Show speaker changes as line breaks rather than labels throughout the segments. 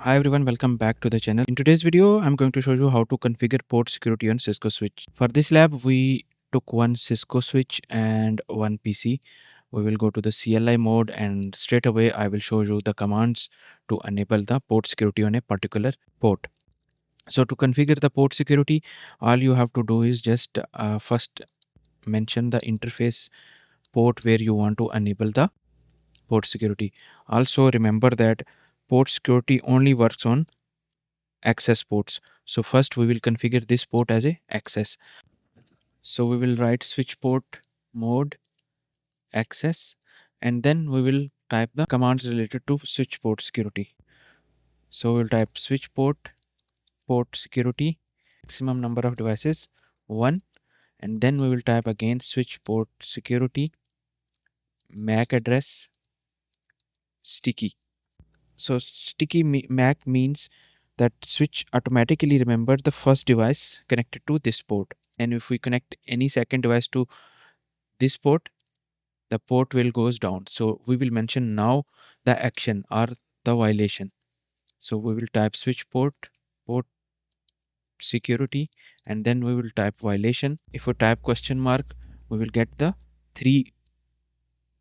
Hi everyone, welcome back to the channel. In today's video, I'm going to show you how to configure port security on Cisco Switch. For this lab, we took one Cisco Switch and one PC. We will go to the CLI mode and straight away I will show you the commands to enable the port security on a particular port. So to configure the port security, all you have to do is just first mention the interface port where you want to enable the port security. Also remember that port security only works on access ports. So first we will configure this port as a access. So we will write switch port mode access, and then we will type the commands related to switch port security. So we'll type switch port security, maximum number of devices 1, and then we will type again switch port security MAC address sticky. So sticky MAC means that switch automatically remember the first device connected to this port, and if we connect any second device to this port, the port will goes down. So we will mention now the action or the violation. So we will type switch port security, and then we will type violation. If we type question mark, we will get the 3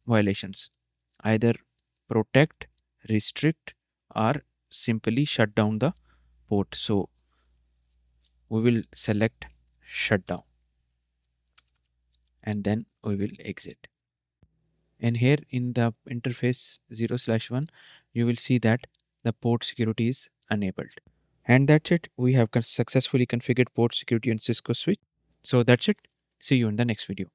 violations: either protect, restrict, or simply shut down the port. So we will select shutdown, and then we will exit. And here in the interface 0/1, you will see that the port security is enabled. And that's it. We have successfully configured port security on Cisco Switch. So that's it. See you in the next video.